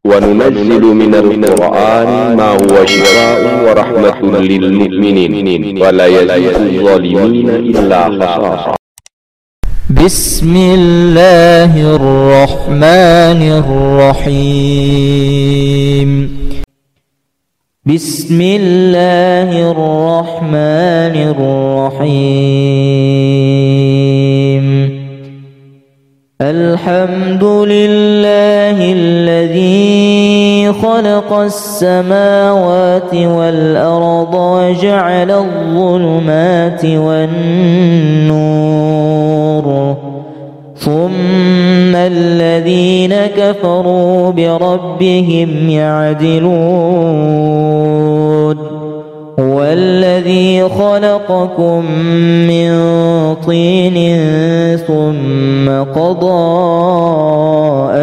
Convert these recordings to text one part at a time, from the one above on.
وننزل من القرآن ما هو شفاء ورحمة للمؤمنين ولا يزيد الظالمين إلا خسارا. بسم الله الرحمن الرحيم. بسم الله الرحمن الرحيم. الحمد لله الذي خلق السماوات والأرض وجعل الظلمات والنور، ثم الذين كفروا بربهم يعدلون. هو الذي خلقكم من طين ثم قضى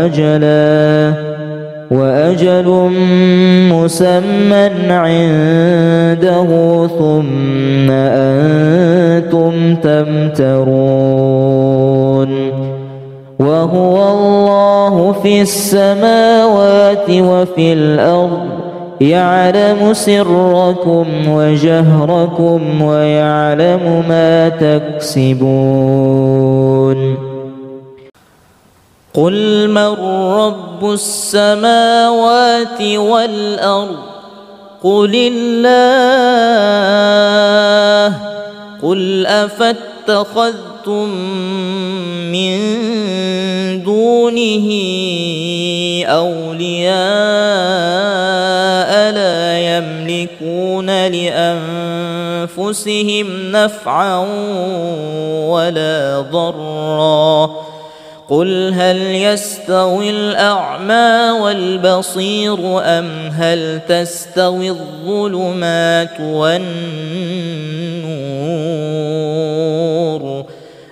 أجلا، وأجل مسمى عنده ثم أنتم تمترون. وهو الله في السماوات وفي الأرض، يعلم سركم وجهركم ويعلم ما تكسبون. قل من رب السماوات والأرض؟ قل الله. قل أفاتخذتم من دونه أولياء لا يملكون لأنفسهم نفعا ولا ضرا. قل هل يستوي الأعمى والبصير أم هل تستوي الظلمات والنور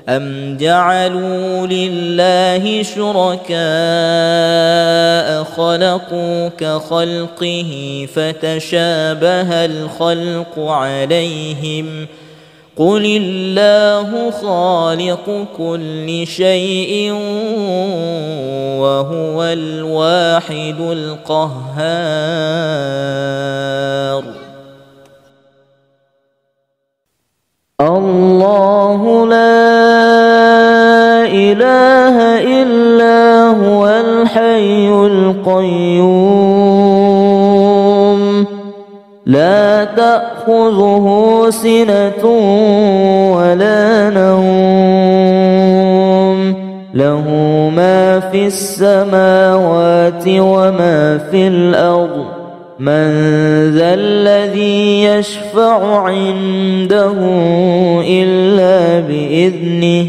أم جعلوا لله شركاء خلقوا كخلقه فتشابه الخلق عليهم. قل الله خالق كل شيء وهو الواحد القهار. الله لا إله إلا هو الحي القيوم، لا تأخذه سنة ولا نوم، له ما في السماوات وما في الأرض. من ذا الذي يشفع عنده إلا بإذنه،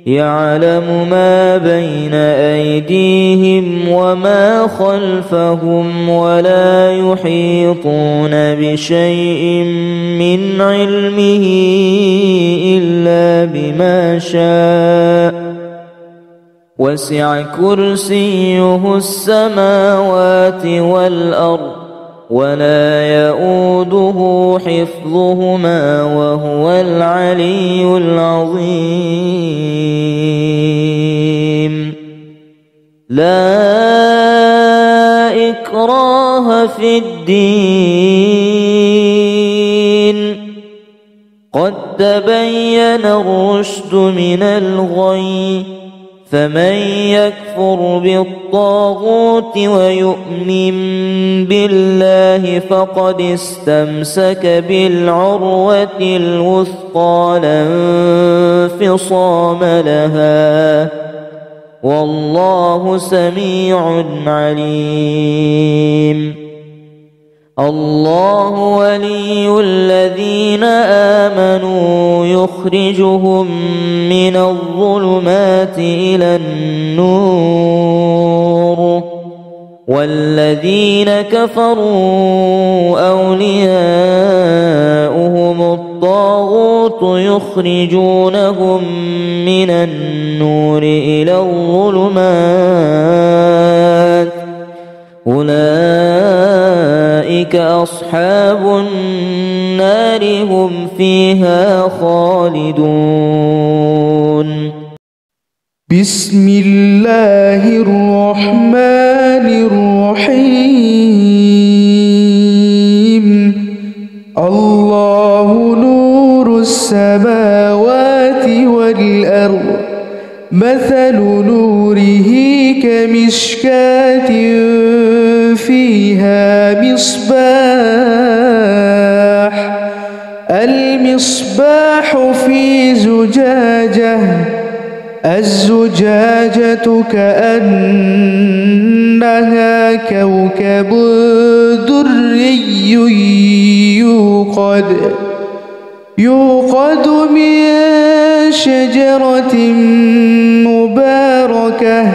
يعلم ما بين أيديهم وما خلفهم ولا يحيطون بشيء من علمه إلا بما شاء. وسع كرسيه السماوات والأرض ولا يؤوده حفظهما وهو العلي العظيم. لا إكراه في الدين، قد تبين الرشد من الغي. فمن يكفر بالطاغوت ويؤمن بالله فقد استمسك بالعروة الوثقى لا انفصام لها، والله سميع عليم. الله ولي الذين آمنوا يخرجهم من الظلمات إلى النور، والذين كفروا أولياؤهم الطاغوت يخرجونهم من النور إلى الظلمات. أولئك أصحاب النار هم فيها خالدون. بسم الله الرحمن الرحيم. الرحيم الله نور السماوات والأرض مثل نوره كمشكاة فيها المصباح في زجاجة الزجاجة كأنها كوكب دري يوقد من شجرة مباركة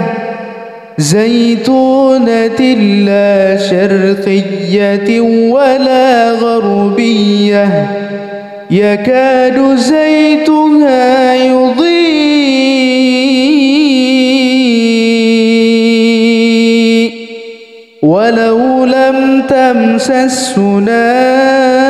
زيتونة لا شرقية ولا غربية يكاد زيتها يضيء ولو لم تمسسه نار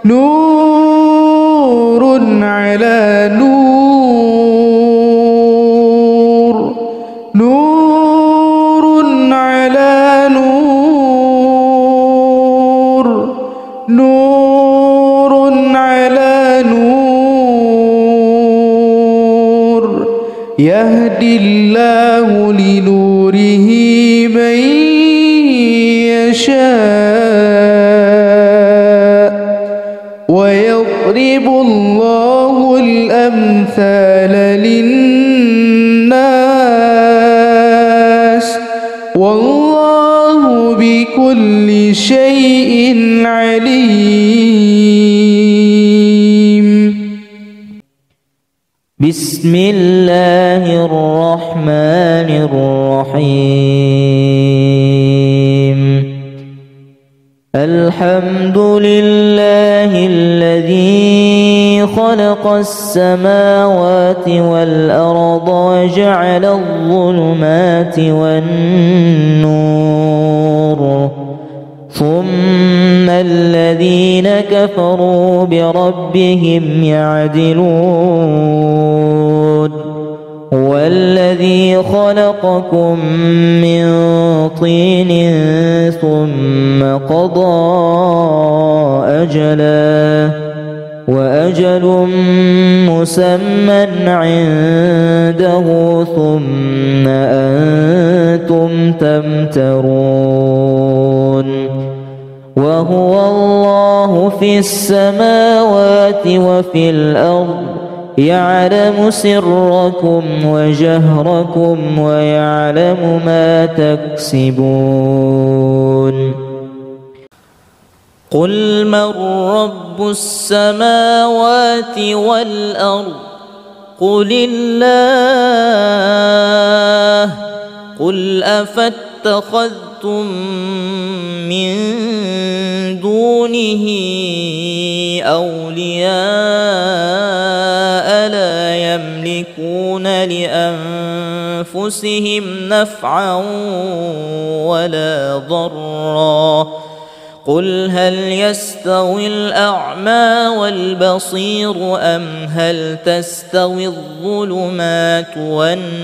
نور على نور نور على نور نور على نور يهدي الله لنوره من يشاء ويضرب الله الأمثال للناس والله بكل شيء عليم. بسم الله الرحمن الرحيم الحمد لله الذي خلق السماوات والأرض وجعل الظلمات والنور ثم الذين كفروا بربهم يعدلون هو الذي خلقكم من طين ثم قضى أجلا وأجل مسمى عنده ثم أنتم تمترون وهو الله في السماوات وفي الأرض يعلم سركم وجهركم ويعلم ما تكسبون قل من رب السماوات والأرض قل الله قل أفاتخذتم من دونه أولياء لا يملكون لأنفسهم نفعا ولا ضرا قل هل يستوي الأعمى والبصير أم هل تستوي الظلمات والنور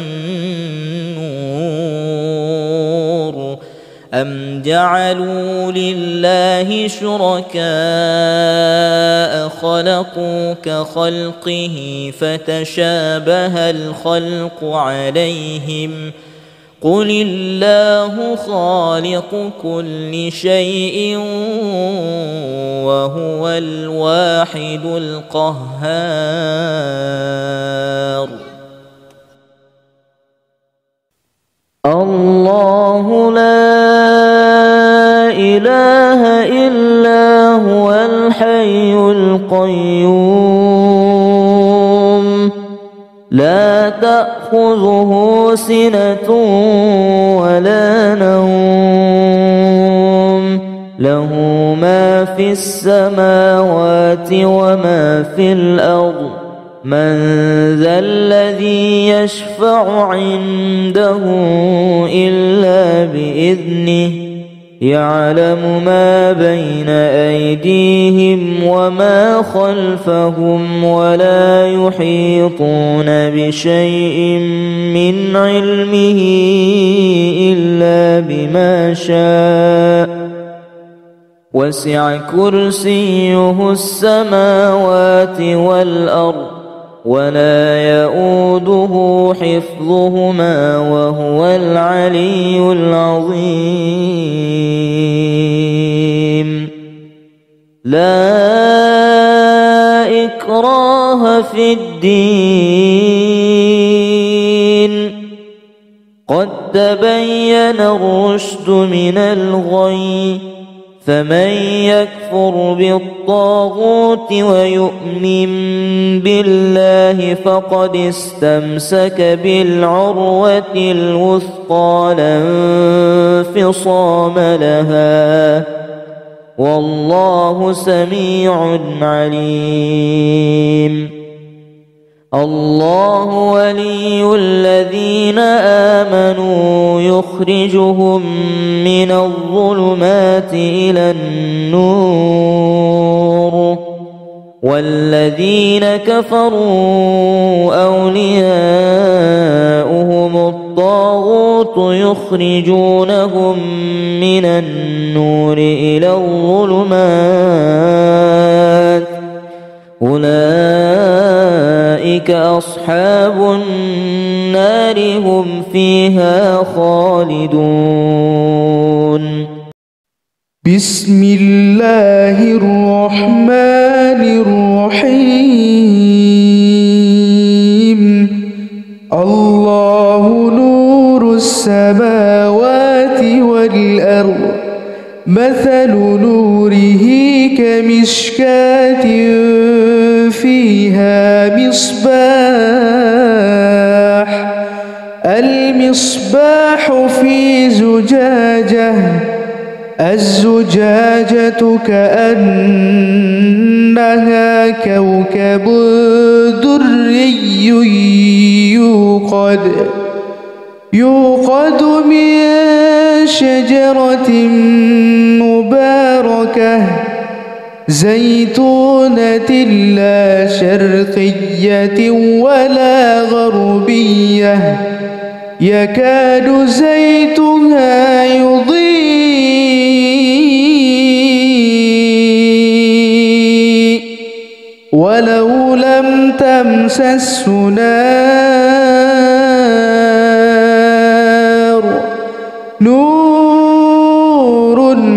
أم جعلوا لله شركاء خلقوا كخلقه فتشابه الخلق عليهم قل الله خالق كل شيء وهو الواحد القهار الله لا إله إلا هو الحي القيوم لا تأخذه سنة ولا نوم له ما في السماوات وما في الأرض من ذا الذي يشفع عنده إلا بإذنه يعلم ما بين أيديهم وما خلفهم ولا يحيطون بشيء من علمه إلا بما شاء وسع كرسيه السماوات والأرض ولا يؤوده حفظهما وهو العلي العظيم لا إكراه في الدين قد تبين الرشد من الغي فمن يكفر بالطاغوت ويؤمن بالله فقد استمسك بالعروة الوثقى لا انفصام لها والله سميع عليم الله ولي الذين آمنوا يخرجهم من الظلمات إلى النور والذين كفروا أولياؤهم الطاغوت يخرجونهم من النور إلى الظلمات أولئك أصحاب النار هم فيها خالدون بسم الله الرحمن الرحيم الله نور السماوات والأرض مثل نوره كمشكاة فيها مصباح المصباح في زجاجة الزجاجة كأنها كوكب دري يوقد من شجرة مباركة زيتونة لا شرقية ولا غربية يكاد زيتها يضيء ولو لم تمسسه نار نور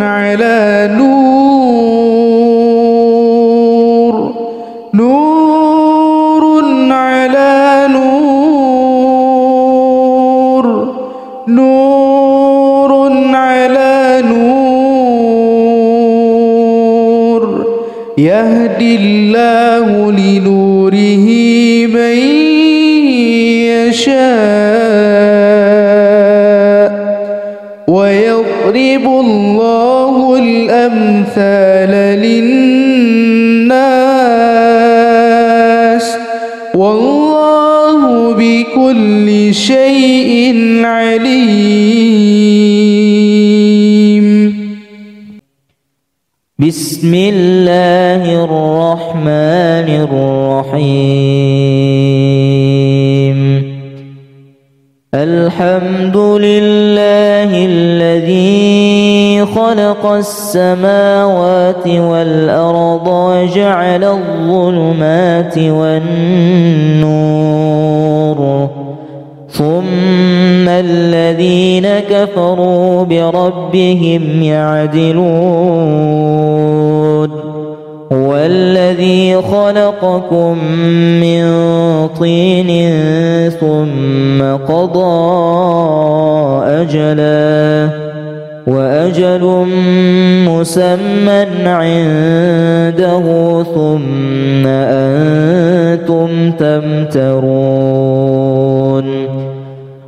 على نور نور على نور نور على نور يهدي الله لنوره من يشاء ويضرب الله الأمثال للناس والله بكل شيء عليم بسم الله الرحمن الرحيم الحمد لله الذي خلق السماوات والأرض وجعل الظلمات والنور ثم الذين كفروا بربهم يعدلون هو الذي خلقكم من طين ثم قضى أجلا وأجل مسمى عنده ثم أنتم تمترون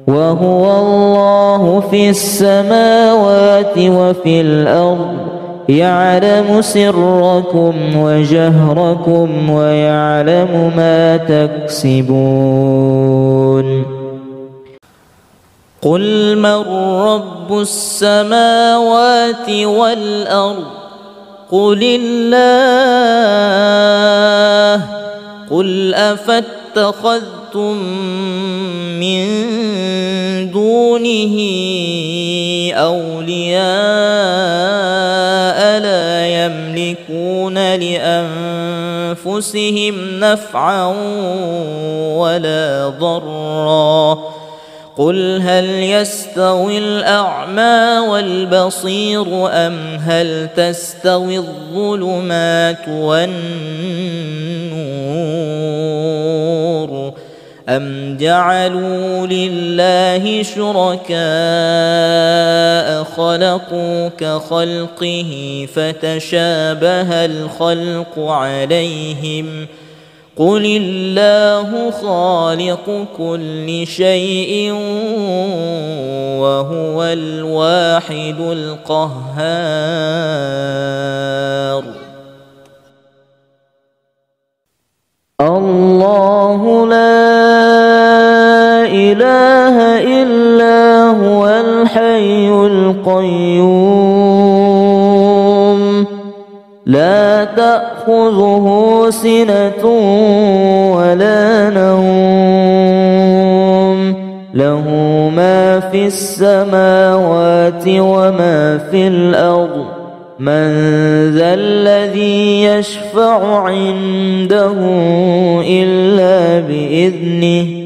وهو الله في السماوات وفي الأرض يعلم سركم وجهركم ويعلم ما تكسبون قل من رب السماوات والأرض قل الله قل أفاتخذتم من دونه أولياء لا يملكون لأنفسهم نفعا ولا ضرا قل هل يستوي الأعمى والبصير أم هل تستوي الظلمات والنور أم جعلوا لله شركاء خلقوا كخلقه فتشابه الخلق عليهم قل الله خالق كل شيء وهو الواحد القهار الله لا إله إلا هو الحي القيوم لا تأخذه سنة ولا نوم له ما في السماوات وما في الأرض من ذا الذي يشفع عنده إلا بإذنه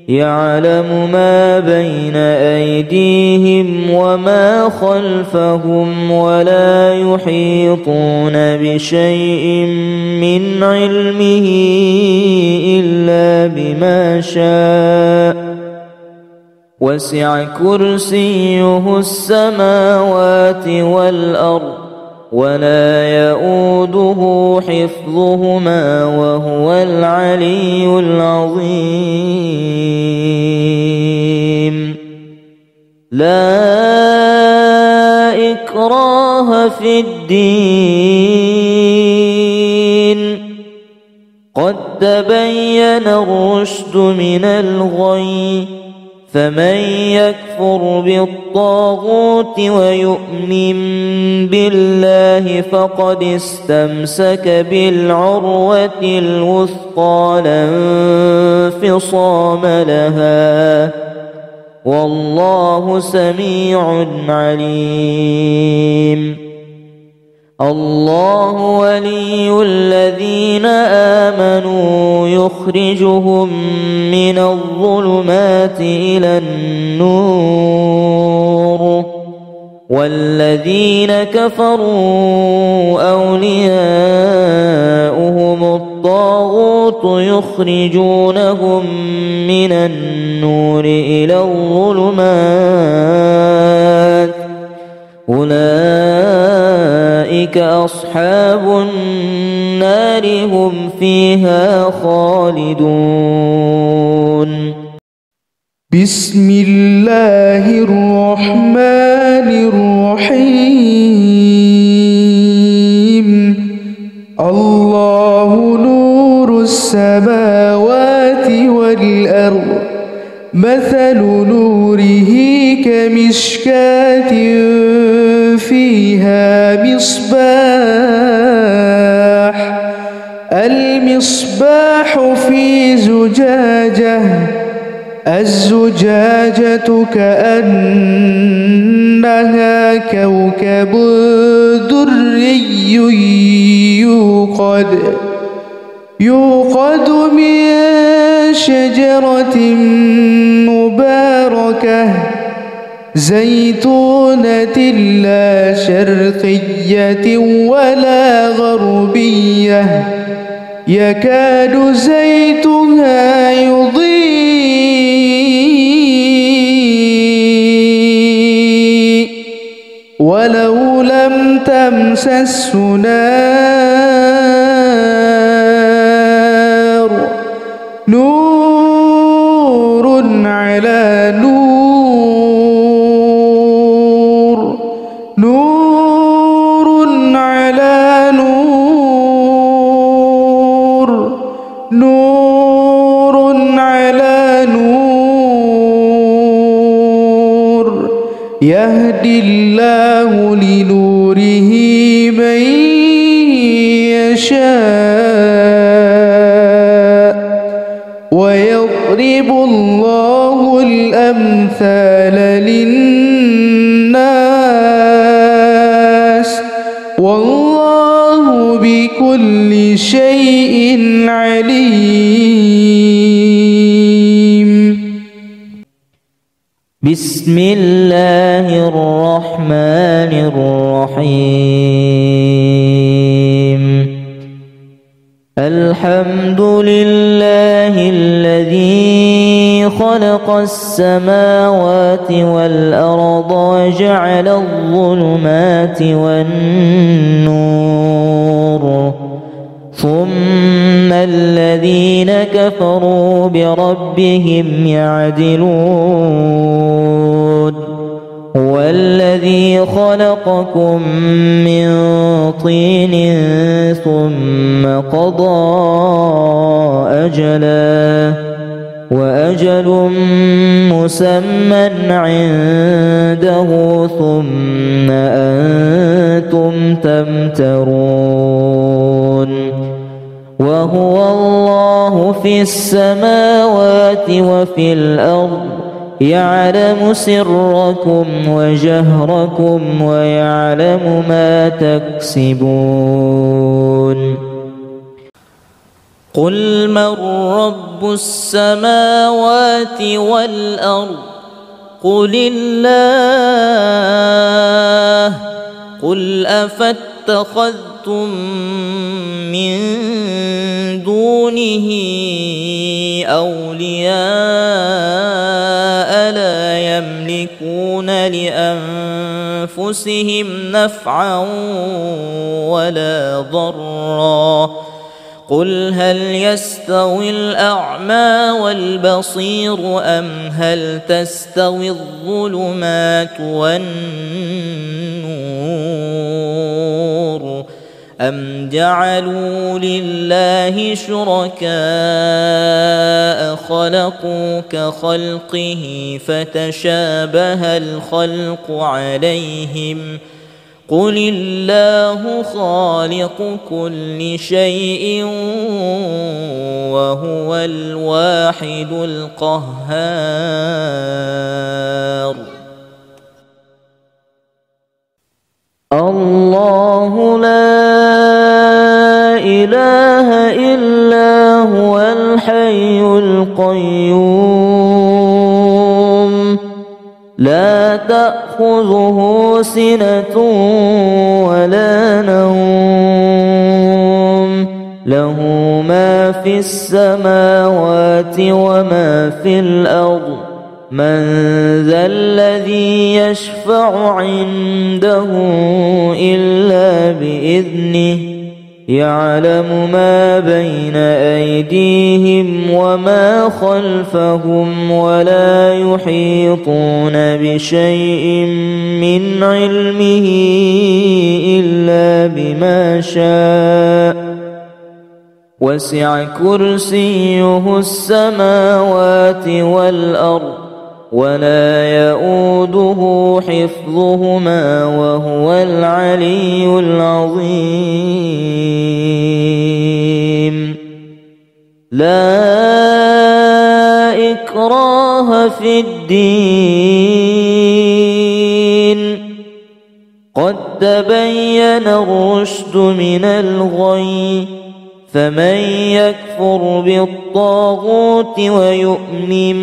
يعلم ما بين أيديهم وما خلفهم ولا يحيطون بشيء من علمه إلا بما شاء وسع كرسيه السماوات والأرض ولا يؤوده حفظهما وهو العلي العظيم لا إكراه في الدين قد تبين الرشد من الغي فمن يكفر بالطاغوت ويؤمن بالله فقد استمسك بالعروة الوثقى لا انفصام لها والله سميع عليم الله ولي الذين آمنوا يخرجهم من الظلمات إلى النور والذين كفروا أولياؤهم الطاغوت يخرجونهم من النور إلى الظلمات أولئك أصحاب النار هم فيها خالدون بسم الله الرحمن الرحيم الله نور السماوات والأرض مثل نوره كمشكاة فيها مصباح المصباح في زجاجة الزجاجة كأنها كوكب دري يوقد من شجرة مباركة زيتونة لا شرقية ولا غربية يكاد زيتها يضيء ولو لم تمسسه نار نور على نور نور على نور نور على نور يهدي الله لنوره من يشاء ويضرب الله الأمثال للناس والله بكل شيء عليم. بسم الله الرحمن الرحيم. الحمد لله الذي خلق السماوات والأرض وجعل الظلمات والنور ثم الذين كفروا بربهم يعدلون. هو الذي خلقكم من طين ثم قضى أجلا وأجل مسمى عنده ثم أنتم تمترون. وهو الله في السماوات وفي الأرض يعلم سركم وجهركم ويعلم ما تكسبون. قل من رب السماوات والأرض قل الله. قل أفاتخذتم من دونه أولياء لا يملكون لأنفسهم نفعا ولا ضرا. قل هل يستوي الأعمى والبصير أم هل تستوي الظلمات والنور أم جعلوا لله شركاء خلقوا كخلقه فتشابه الخلق عليهم. قل الله خالق كل شيء وهو الواحد القهار. الله لا إله إلا هو الحي القيوم لا تأخذه سنة ولا نوم له ما في السماوات وما في الأرض. من ذا الذي يشفع عنده إلا بإذنه يعلم ما بين أيديهم وما خلفهم ولا يحيطون بشيء من علمه إلا بما شاء. وسع كرسيه السماوات والأرض ولا يؤوده حفظهما وهو العلي العظيم. لا إكراه في الدين قد تبين الرشد من الغي. فمن يكفر بالطاغوت ويؤمن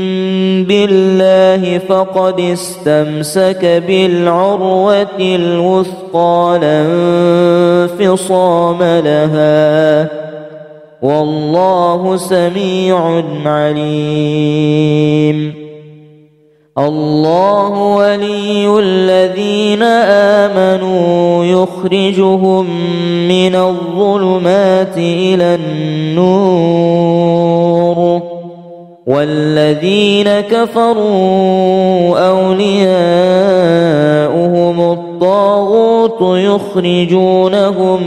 بالله فقد استمسك بالعروة الوثقى لا انفصام لها والله سميع عليم. الله ولي الذين آمنوا يخرجهم من الظلمات إلى النور والذين كفروا أولياؤهم الطاغوت يخرجونهم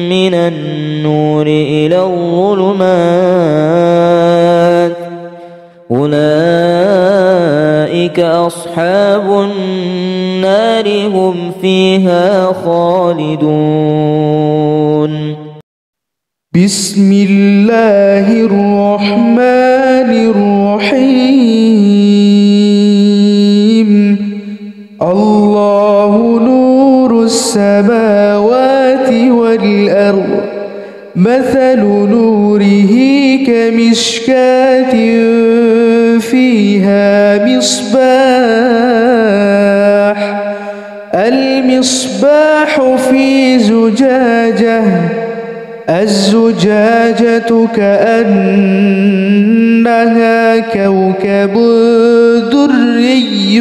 من النور إلى الظلمات أولئك أولئك أصحاب النار هم فيها خالدون. بسم الله الرحمن الرحيم. الله نور السماوات والأرض، مثل نوره كمشكاة فيها مصباح، المصباح في زجاجة، الزجاجة كأنها كوكب دري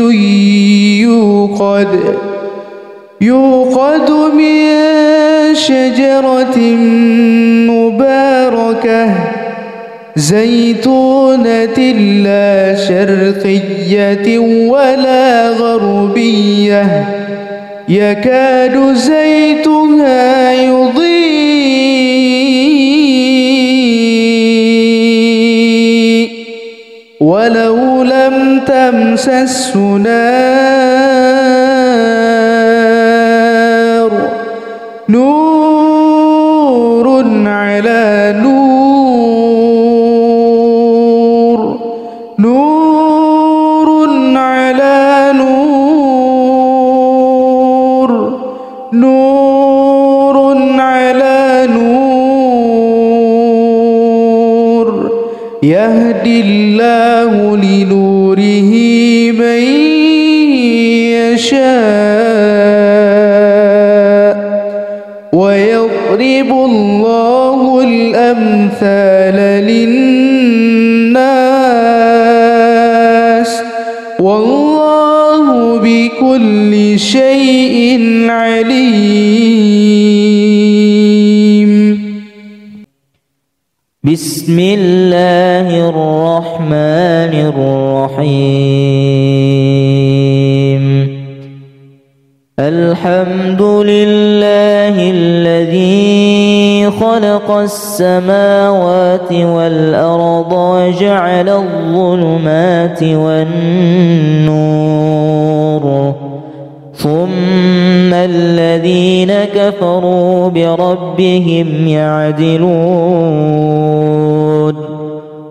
يوقد من شجرة مباركة زيتونة لا شرقية ولا غربية، يكاد زيتها يضيء ولو لم تمسسه نار، نور على نور، نور على نور، نور على نور، يهدي الله لنوره من يشاء ويضرب الله الأمثال للناس والله بكل شيء عليم. بسم الله الرحمن الرحيم. الحمد لله الذي خلق السماوات والأرض وجعل الظلمات والنور، ثم الذين كفروا بربهم يعدلون.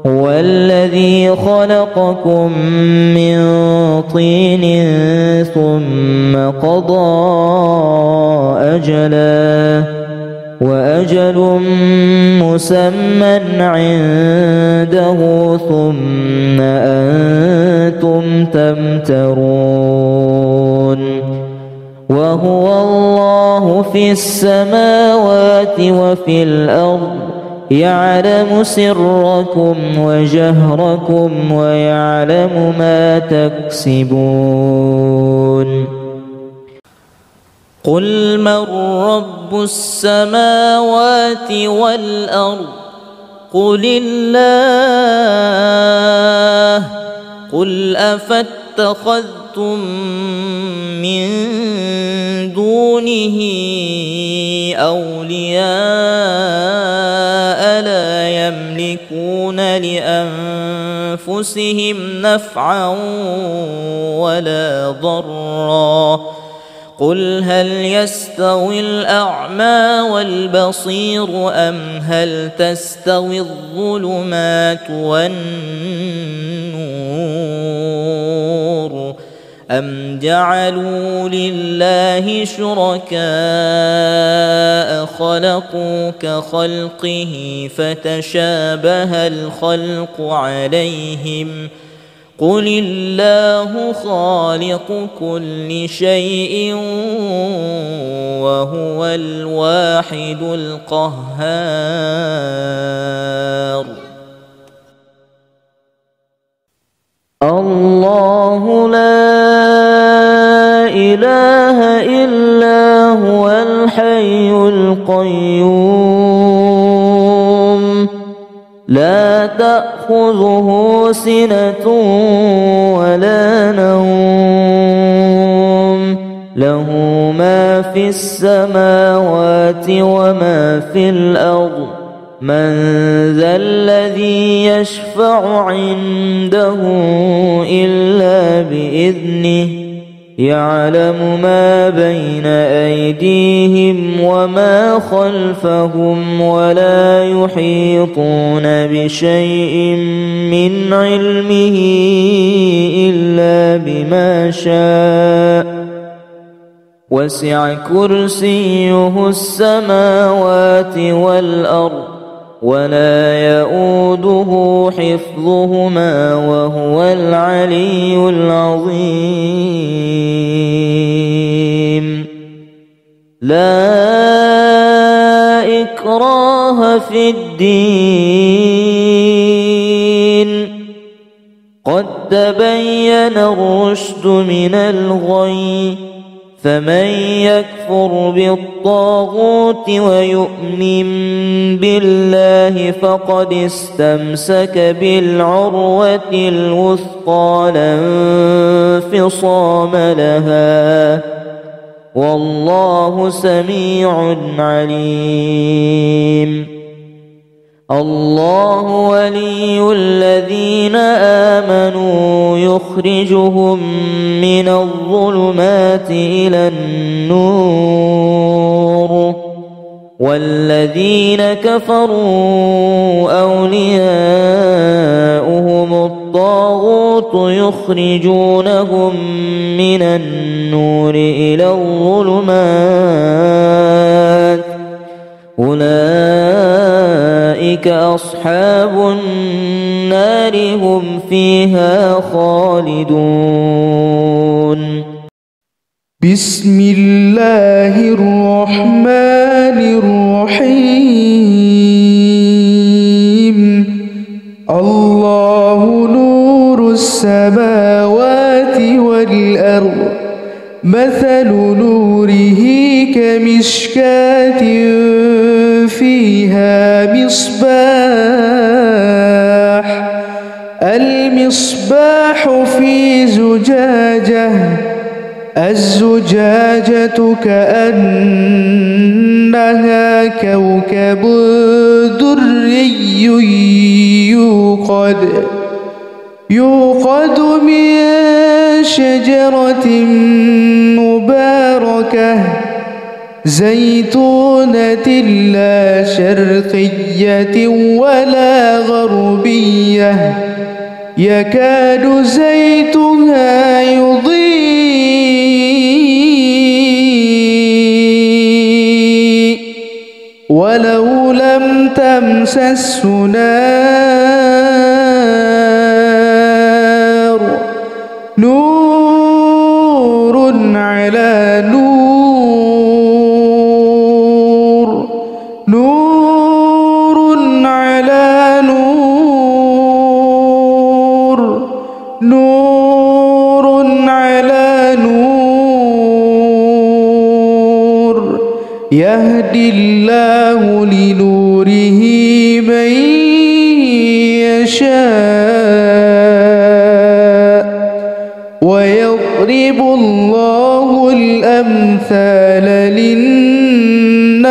هو الذي خلقكم من طين ثم قضى أجلا وأجل مسمى عنده ثم أنتم تمترون. وهو الله في السماوات وفي الأرض، يعلم سركم وجهركم ويعلم ما تكسبون. قل من رب السماوات والأرض؟ قل الله. قل أفاتخذتم من دونه أولياء لا يملكون لأنفسهم نفعا ولا ضرا. قل هل يستوي الأعمى والبصير أم هل تستوي الظلمات والنور أم جعلوا لله شركاء خلقوا كخلقه فتشابه الخلق عليهم. قل الله خالق كل شيء وهو الواحد القهار. الله لا إله إلا هو الحي القيوم، لا تأخذه سنة ولا نوم، له ما في السماوات وما في الأرض، من ذا الذي يشفع عنده إلا بإذنه يعلم ما بين أيديهم وما خلفهم ولا يحيطون بشيء من علمه إلا بما شاء وسع كرسيه السماوات والأرض ولا يؤوده حفظهما وهو العلي العظيم. لا إكراه في الدين قد تبين الرشد من الغي فمن يكفر بالطاغوت ويؤمن بالله فقد استمسك بالعروة الوثقى لا انفصام لها والله سميع عليم. الله ولي الذين آمنوا يخرجهم من الظلمات إلى النور والذين كفروا أولياؤهم الطاغوت يخرجونهم من النور إلى الظلمات أولئك أصحاب النار هم فيها خالدون. بسم الله الرحمن الرحيم. الله نور السماوات والأرض مثل نوره كمشكاة فيها مصباح المصباح في زجاجة الزجاجة كأنها كوكب دري يوقد من شجرة مباركة زيتونة لا شرقية ولا غربية يكاد زيتها يضيء ولو لم تمسسه نار نور على نور نور على نور نور على نور يهدي الله لنوره من يشاء ويضرب الله الأمثال للناس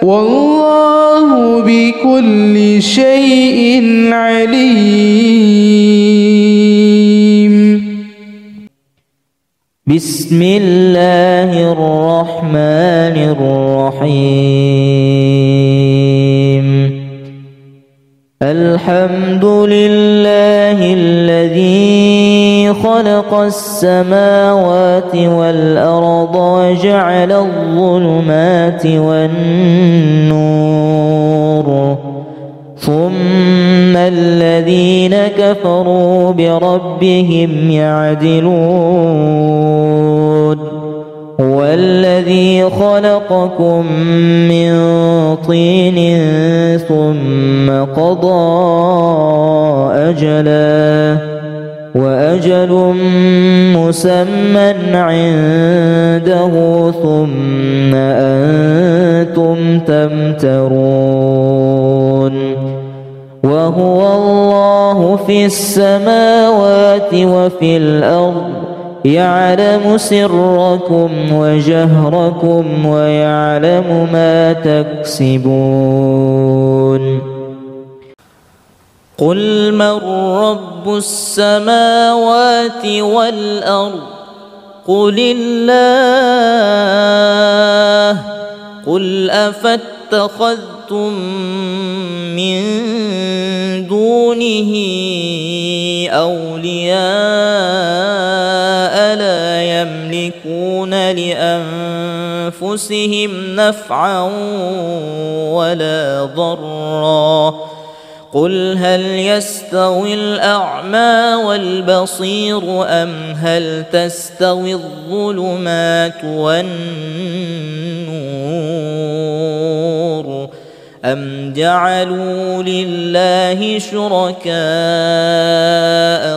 والله بكل شيء عليم. بسم الله الرحمن الرحيم. الحمد لله الذي خلق السماوات والأرض وجعل الظلمات والنور ثم الذين كفروا بربهم يعدلون هو الذي خلقكم من طين ثم قضى أجلا وأجل مسمى عنده ثم أنتم تمترون وهو الله في السماوات وفي الأرض يعلم سركم وجهركم ويعلم ما تكسبون قل من رب السماوات والأرض قل الله قل أفاتخذتم من دونه أولياء لا يملكون لأنفسهم نفعا ولا ضرا قل هل يستوي الأعمى والبصير أم هل تستوي الظلمات والنور أم جعلوا لله شركاء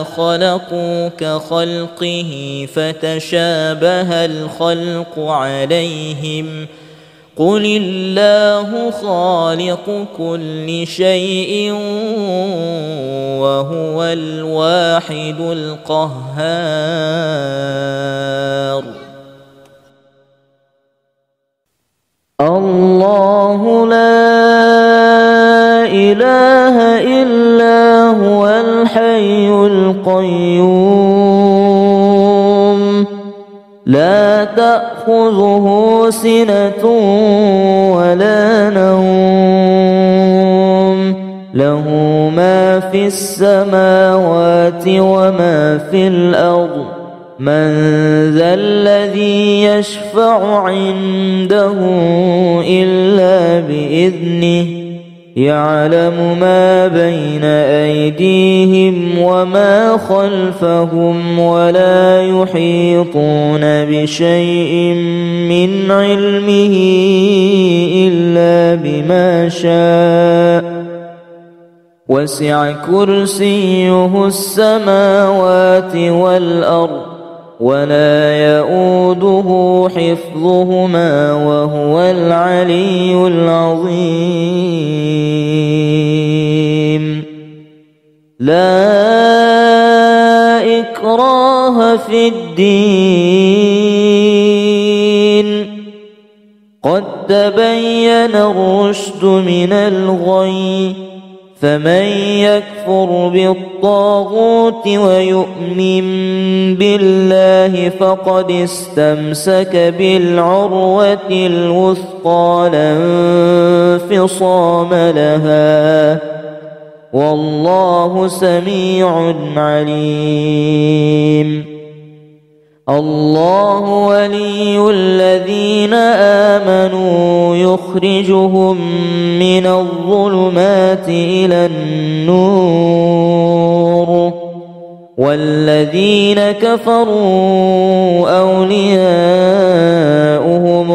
خلقوا كخلقه فتشابه الخلق عليهم قل الله خالق كل شيء وهو الواحد القهار الله لا إله إلا هو الحي القيوم لا تأخذه سنة ولا نوم له ما في السماوات وما في الأرض من ذا الذي يشفع عنده إلا بإذنه يعلم ما بين أيديهم وما خلفهم ولا يحيطون بشيء من علمه إلا بما شاء وسع كرسيه السماوات والأرض ولا يؤوده حفظهما وهو العلي العظيم لا إكراه في الدين قد تبين الرشد من الغي فمن يكفر بالطاغوت ويؤمن بالله فقد استمسك بالعروة الوثقى لا انفصام لها والله سميع عليم الله ولي الذين آمنوا يخرجهم من الظلمات إلى النور والذين كفروا أولياؤهم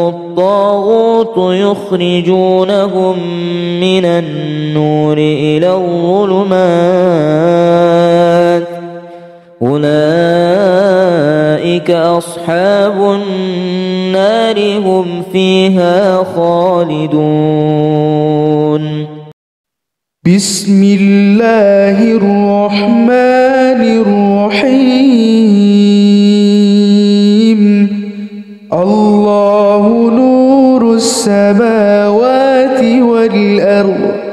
الطاغوت يخرجونهم من النور إلى الظلمات أولئك أصحاب النار هم فيها خالدون بسم الله الرحمن الرحيم الله نور السماوات والأرض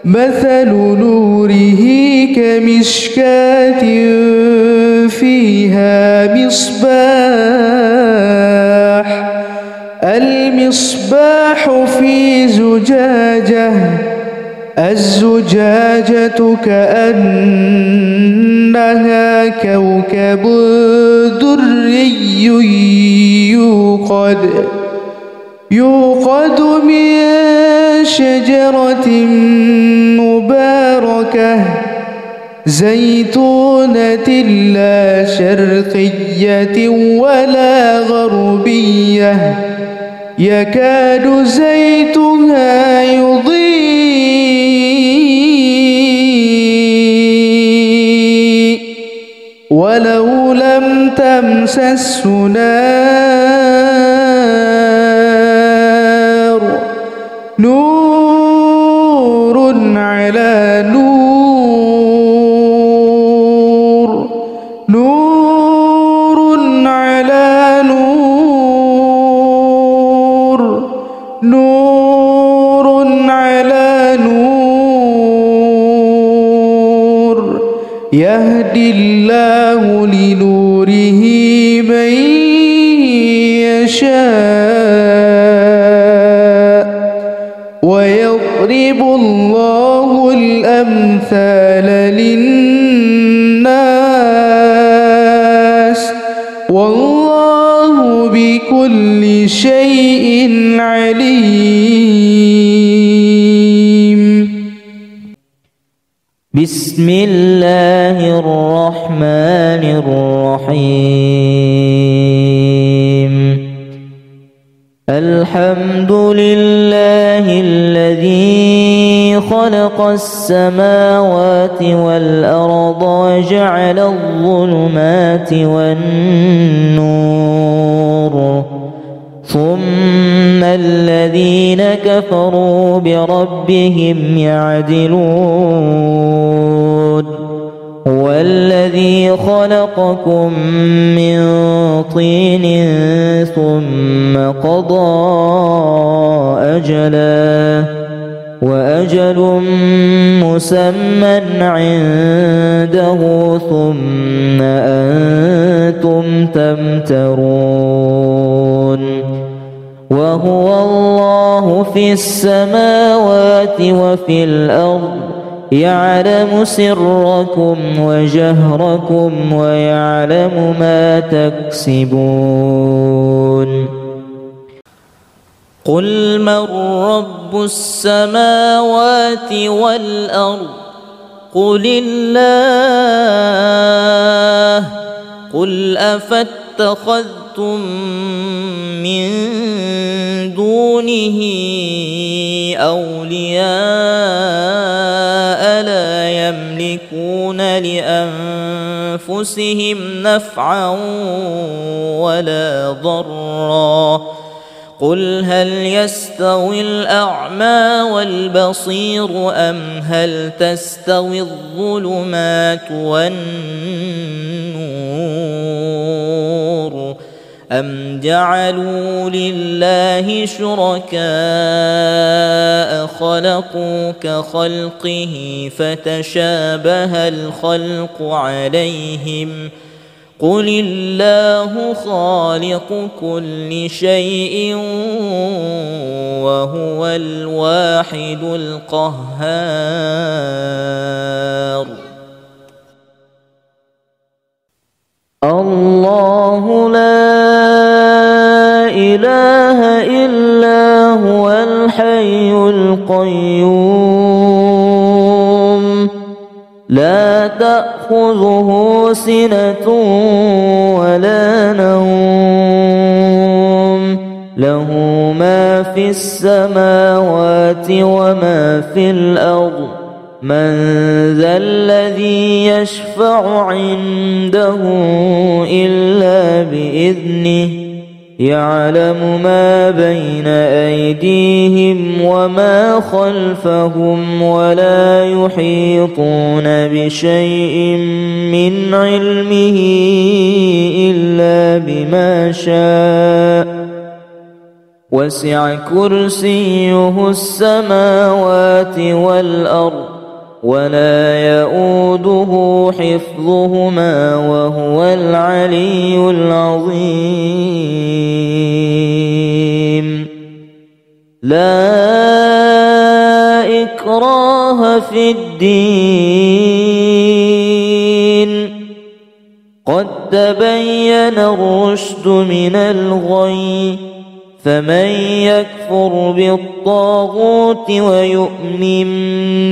مثل نوره كمشكاة فيها مصباح المصباح في زجاجة الزجاجة كأنها كوكب دري يوقد من شجرة مباركة زيتونة لا شرقية ولا غربية يكاد زيتها يضيء ولو لم تمسسه نار نور على نور يهدي الله لنوره من يشاء ويضرب الله الأمثال للناس والله بكل شيء عليم. بسم الله الرحمن الرحيم. الحمد لله الذي خلق السماوات والأرض وجعل الظلمات والنور ثم الذين كفروا بربهم يعدلون. هو الذي خلقكم من طين ثم قضى أجلا وأجل مسمى عنده ثم أنتم تمترون. وهو الله في السماوات وفي الأرض يعلم سركم وجهركم ويعلم ما تكسبون. قل من رب السماوات والأرض قل الله. قل أفاتخذتم من دونه أولياء لا يملكون لأنفسهم نفعا ولا ضرا. قل هل يستوي الأعمى والبصير أم هل تستوي الظلمات والنور أم جعلوا لله شركاء خلقوا كخلقه فتشابه الخلق عليهم. قل الله خالق كل شيء وهو الواحد القهار. الله لا إله إلا هو الحي القيوم لا تأخذه سنة ولا نوم له ما في السماوات وما في الأرض. من ذا الذي يشفع عنده إلا بإذنه يعلم ما بين أيديهم وما خلفهم ولا يحيطون بشيء من علمه إلا بما شاء. وسع كرسيه السماوات والأرض ولا يؤوده حفظهما وهو العلي العظيم. لا إكراه في الدين قد تبين الرشد من الغي. فمن يكفر بالطاغوت ويؤمن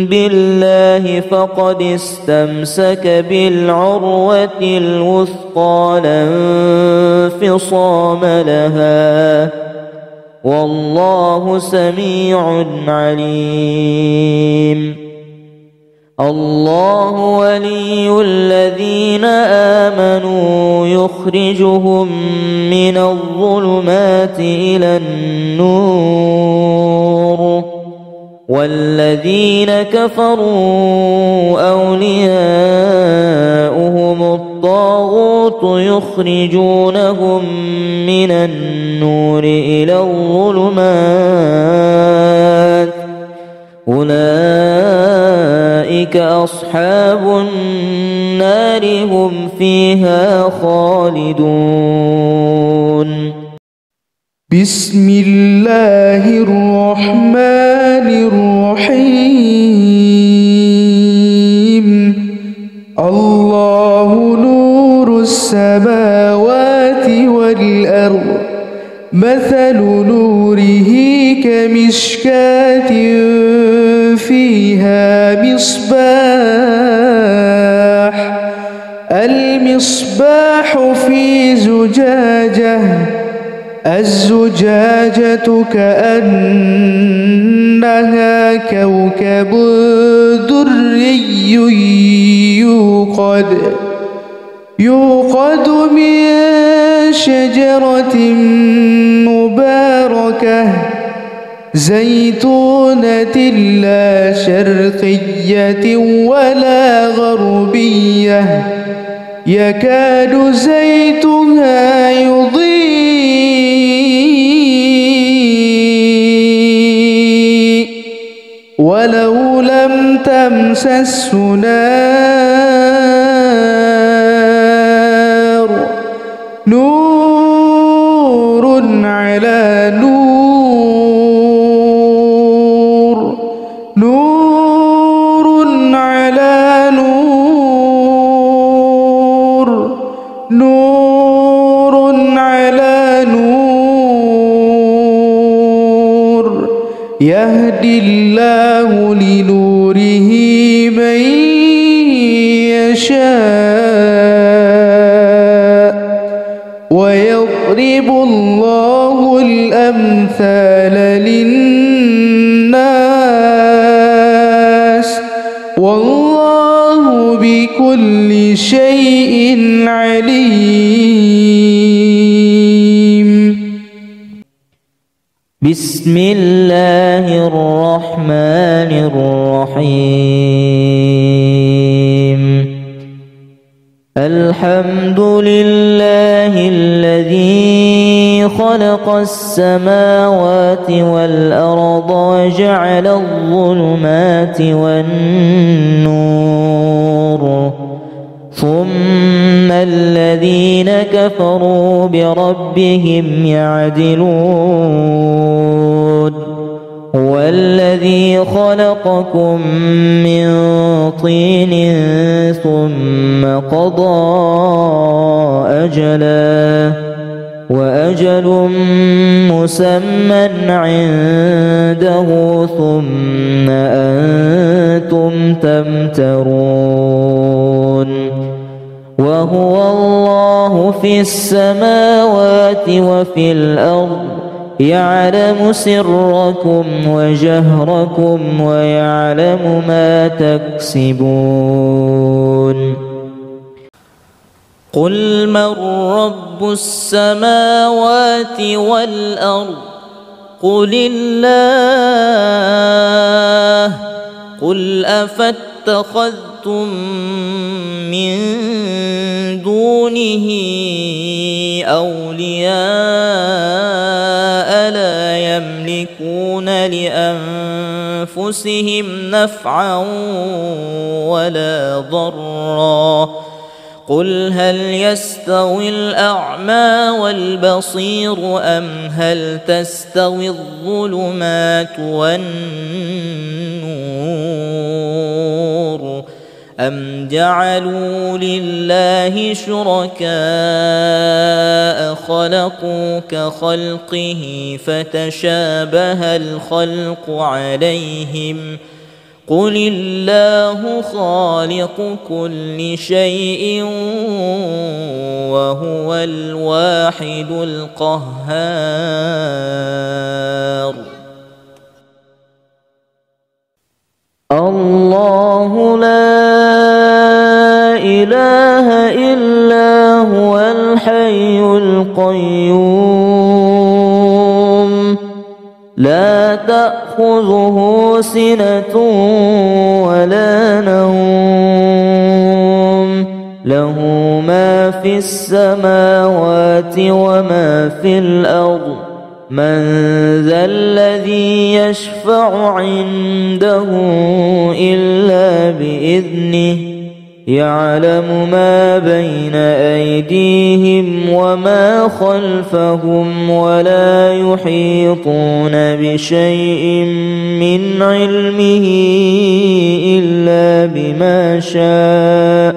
بالله فقد استمسك بالعروة الوثقى لا انفصام لها والله سميع عليم. الله ولي الذين آمنوا يخرجهم من الظلمات إلى النور والذين كفروا أولياؤهم الطاغوت يخرجونهم من النور إلى الظلمات أولئك أولئك أصحاب النار هم فيها خالدون. بسم الله الرحمن الرحيم. الله نور السماوات والأرض، مثل نوره كمشكاة فيها مصباح، المصباح في زجاجة، الزجاجة كأنها كوكب دري يوقد من شجرة مباركة زيتونة لا شرقية ولا غربية، يكاد زيتها يضيء ولو لم تمسسه نار، نور على نور، نور على نور، نور على نور، يهدي الله لنوره من يشاء، ويضرب الله الأمثال للناس، والله بكل شيء عليم. بسم الله الرحمن الرحيم. الحمد لله الذي خلق السماوات والأرض وجعل الظلمات والنور، ثم الذين كفروا بربهم يعدلون. هو الذي خلقكم من طين ثم قضى أجلا، وأجل مسمى عنده ثم أنتم تمترون. وهو الله في السماوات وفي الأرض، يعلم سركم وجهركم ويعلم ما تكسبون. قل من رب السماوات والأرض؟ قل الله. قل أفاتخذتم من دونه أولياء لا يملكون لأنفسهم نفعا ولا ضرا. قل هل يستوي الأعمى والبصير أم هل تستوي الظلمات والنور أم جعلوا لله شركاء خلقوا كخلقه فتشابه الخلق عليهم. قل الله خالق كل شيء وهو الواحد القهار. الله لا إله إلا هو الحي القيوم، لا تأخذه سنة ولا نوم، له ما في السماوات وما في الأرض، من ذا الذي يشفع عنده إلا بإذنه يعلم ما بين أيديهم وما خلفهم ولا يحيطون بشيء من علمه إلا بما شاء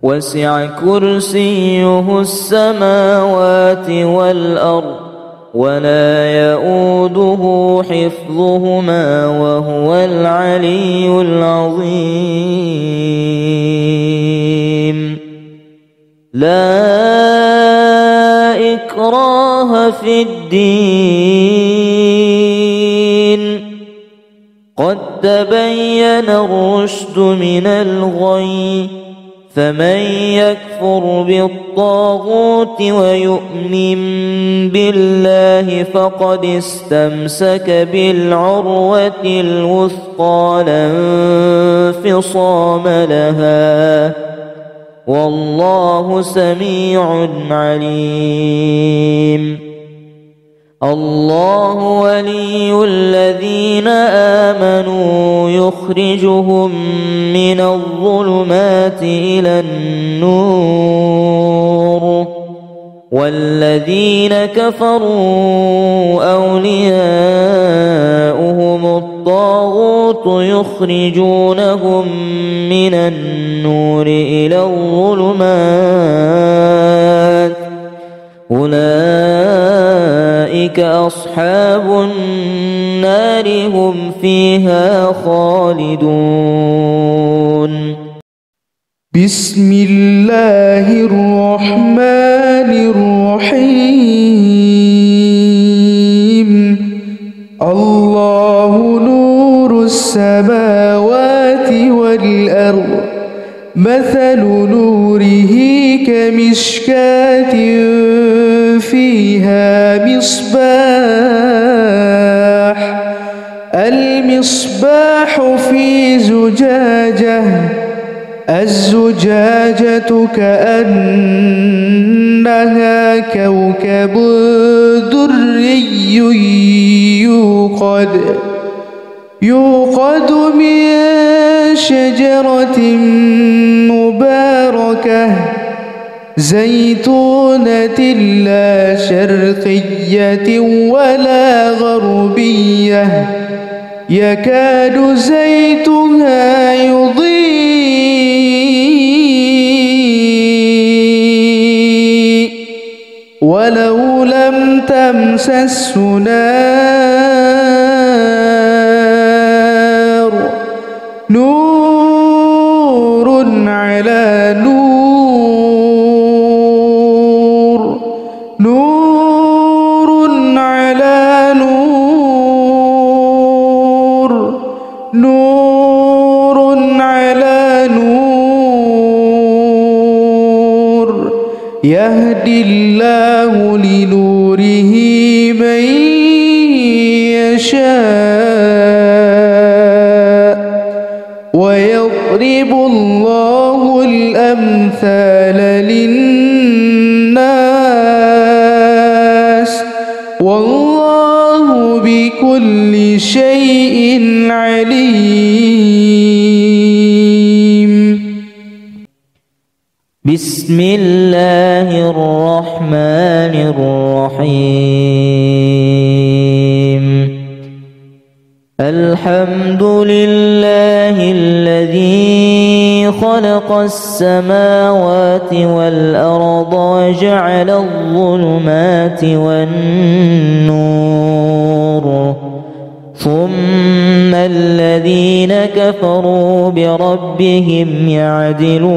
وسع كرسيه السماوات والأرض ولا يؤوده حفظهما وهو العلي العظيم. لا إكراه في الدين قد تبين الرشد من الغي فمن يكفر بالطاغوت ويؤمن بالله فقد استمسك بالعروة الوثقى لا انفصام لها والله سميع عليم. الله ولي الذين آمنوا يخرجهم من الظلمات إلى النور والذين كفروا أولياؤهم الطاغوت يخرجونهم من النور إلى الظلمات أولئك أصحاب النار هم فيها خالدون. بسم الله الرحمن الرحيم. الله نور السماوات والأرض مثل نوره كمشكاة فيها مصباح المصباح في زجاجة الزجاجة كأنها كوكب دري يوقد من شجرة مباركة زيتونة لا شرقية ولا غربية يكاد زيتها يضيء ولو لم تمسسه نار نور على نور نور على نور نور على نور يهدي الله لنوره من يشاء ويضرب الله الأمثال للناس والله بكل شيء عليم. بسم الله الرحمن الرحيم. الحمد لله الذي خلق السماوات والأرض وجعل الظلمات والنور ثم الذين كفروا بربهم يعدلون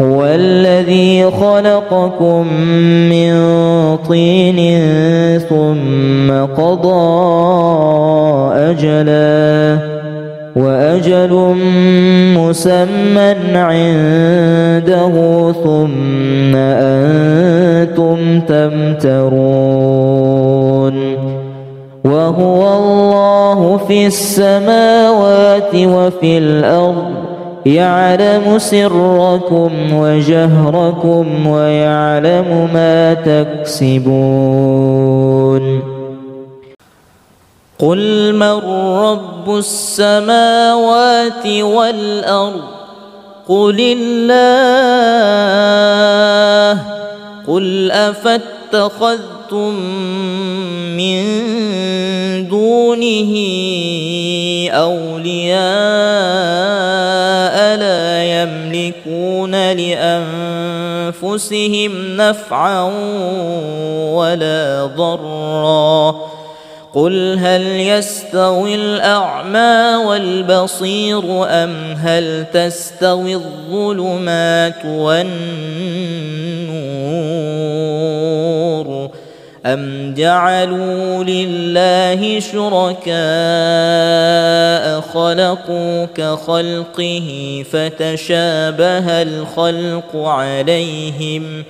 هو الذي خلقكم من طين ثم قضى أجلا وأجل مسمى عنده ثم أنتم تمترون وهو الله في السماوات وفي الأرض يعلم سركم وجهركم ويعلم ما تكسبون قل من رب السماوات والأرض قل الله قل أفاتخذتم من دونه أولياء لا يملكون لأنفسهم نفعا ولا ضرا قل هل يستوي الأعمى والبصير أم هل تستوي الظلمات والنور أم جعلوا لله شركاء خلقوا كخلقه فتشابه الخلق عليهم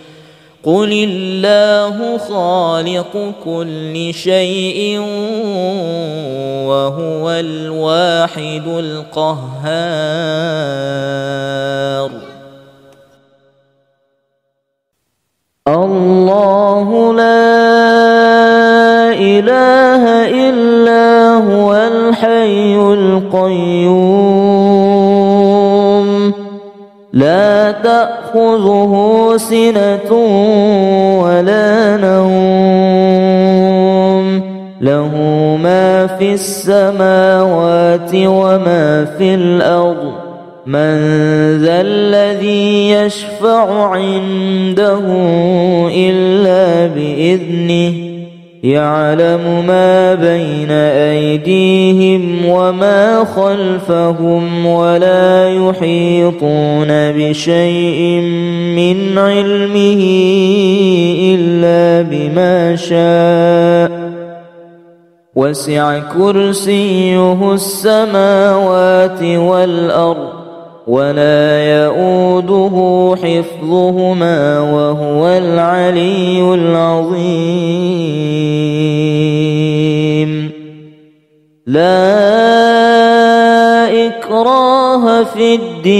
قل الله خالق كل شيء وهو الواحد القهار الله لا إله إلا هو الحي القيوم لا تأخذه سنة ولا نوم له ما في السماوات وما في الأرض من ذا الذي يشفع عنده إلا بإذنه يعلم ما بين أيديهم وما خلفهم ولا يحيطون بشيء من علمه إلا بما شاء وسع كرسيه السماوات والأرض ولا يؤوده حفظهما وهو العلي العظيم لا إكراه في الدين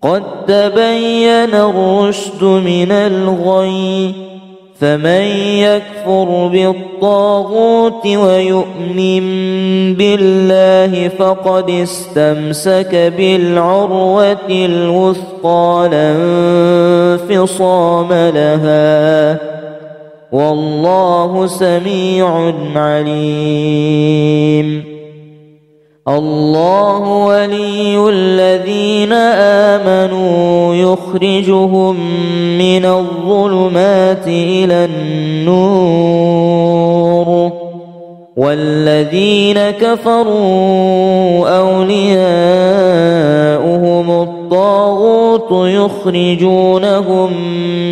قد تبين الرشد من الغي فمن يكفر بالطاغوت ويؤمن بالله فقد استمسك بالعروة الوثقى لا انفصام لها والله سميع عليم الله ولي الذين آمنوا يخرجهم من الظلمات إلى النور والذين كفروا أولياؤهم الطاغوت يخرجونهم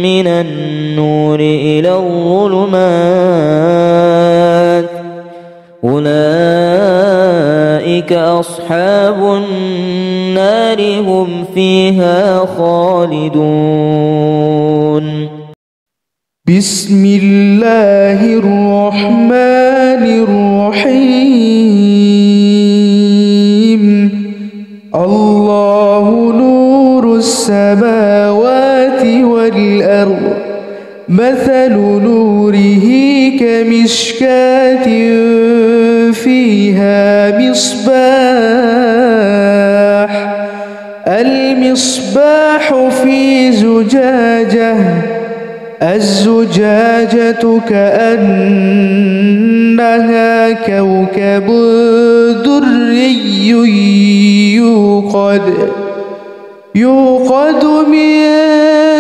من النور إلى الظلمات أولئك أصحاب النار هم فيها خالدون بسم الله الرحمن الرحيم الله نور السماوات والأرض مثل نوره كمشكاة فيها مصباح المصباح في زجاجة الزجاجة كأنها كوكب دري يوقد من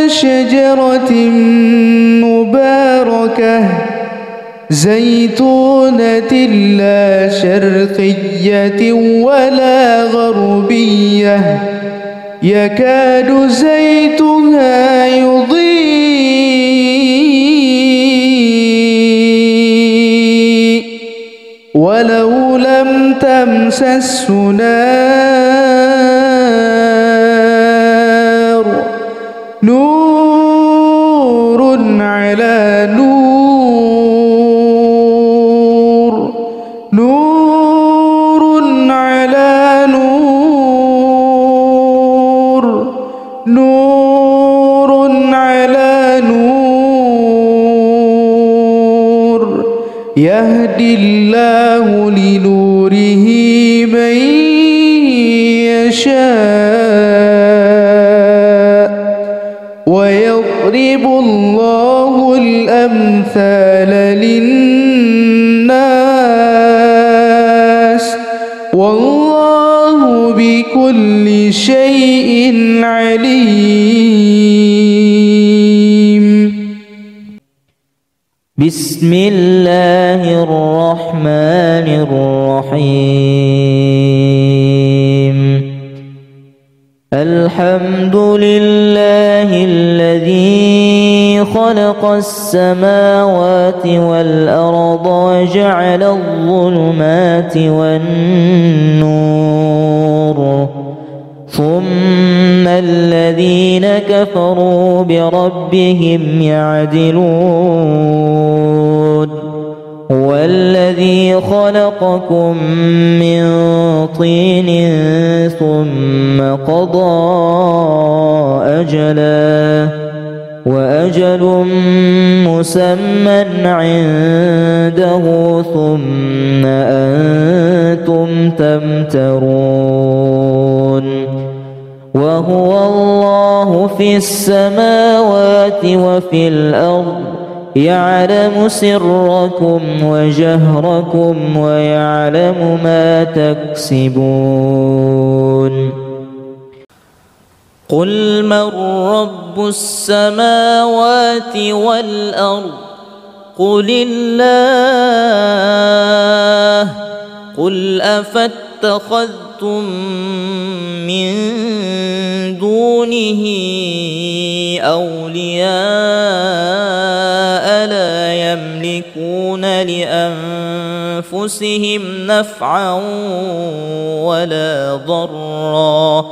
شجرة مباركة زيتونة لا شرقية ولا غربية يكاد زيتها يضيء ولو لم تمسسه نار نور على نور نور على نور يهدي الله لنوره من يشاء ويضرب الله الأمثال للناس والله بكل شيء عليم. بسم الله الرحمن الرحيم. الحمد لله الذي خلق السماوات والأرض وجعل الظلمات والنور ثم الذين كفروا بربهم يعدلون. هو الذي خلقكم من طين ثم قضى أجلا وأجل مسمى عنده ثم أنتم تمترون. وهو الله في السماوات وفي الأرض يعلم سركم وجهركم ويعلم ما تكسبون. قل من رب السماوات والأرض قل الله. قل أفاتخذتم من دونه أولياء لا يملكون لأنفسهم نفعا ولا ضرا.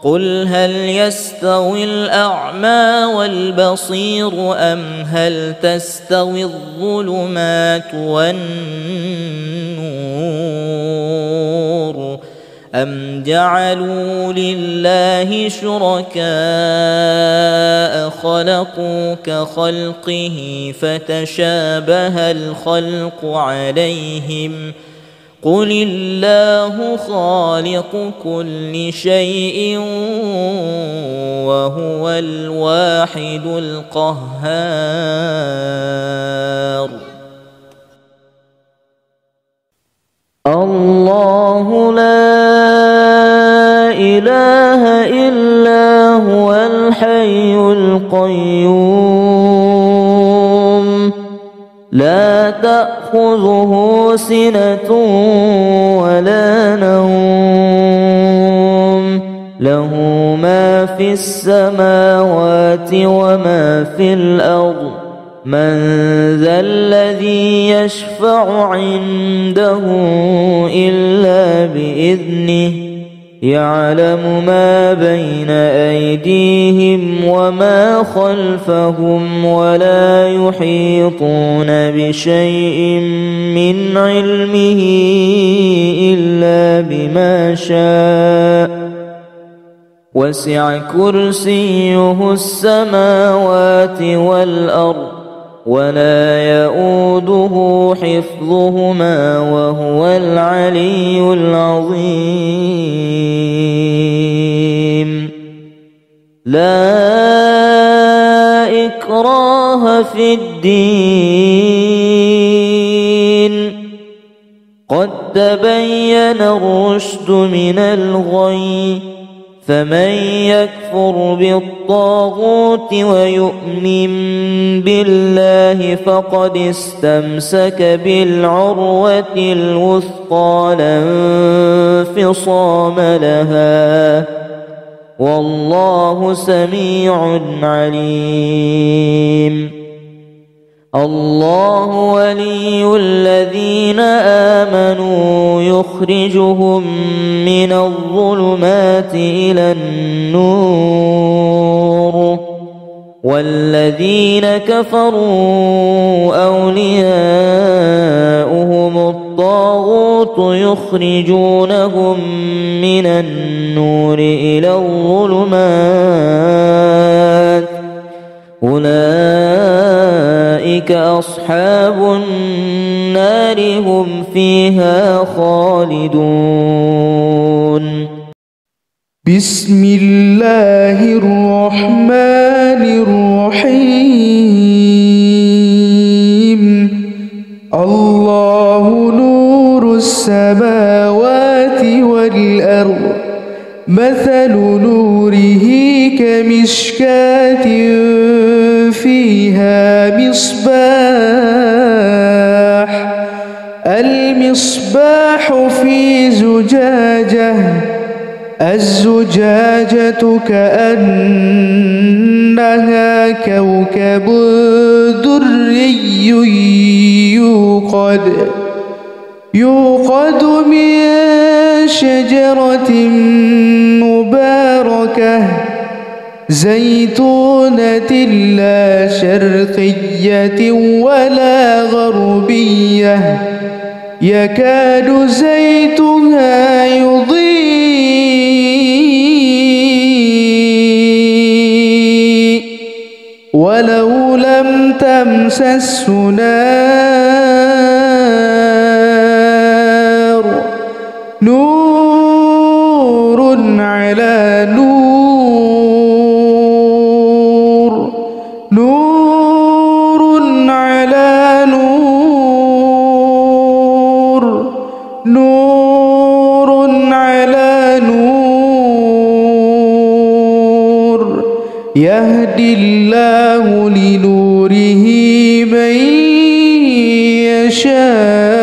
قل هل يستوي الأعمى والبصير أم هل تستوي الظلمات والنور أم جعلوا لله شركاء خلقوا كخلقه فتشابه الخلق عليهم. قل الله خالق كل شيء وهو الواحد القهار. الله لا إله إلا هو الحي القيوم لا تأخذه سنة ولا نوم له ما في السماوات وما في الأرض. من ذا الذي يشفع عنده إلا بإذنه يعلم ما بين أيديهم وما خلفهم ولا يحيطون بشيء من علمه إلا بما شاء. وسع كرسيه السماوات والأرض ولا يؤوده حفظهما وهو العلي العظيم. لا إكراه في الدين قد تبين الرشد من الغي. فمن يكفر بالطاغوت ويؤمن بالله فقد استمسك بالعروة الوثقى لا انفصام لها والله سميع عليم. الله ولي الذين آمنوا يخرجهم من الظلمات إلى النور والذين كفروا أولياؤهم الطاغوت يخرجونهم من النور إلى الظلمات أولئك أصحاب النار هم فيها خالدون. بسم الله الرحمن الرحيم. الله نور السماوات والأرض مثل نوره كمشكاة فيها مصباح المصباح في زجاجة الزجاجة كأنها كوكب دري يوقد من شجرة مباركة زيتونة لا شرقية ولا غربية يكاد زيتها يضيء ولو لم تمسسه نار نور على نور نور على نور نور على نور يهدي الله لنوره من يشاء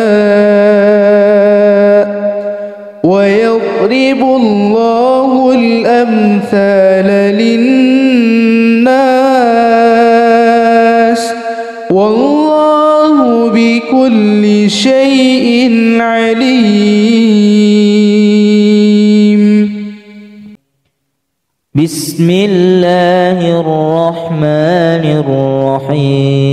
ويضرب الله الأمثال للناس والله بكل شيء عليم. بسم الله الرحمن الرحيم.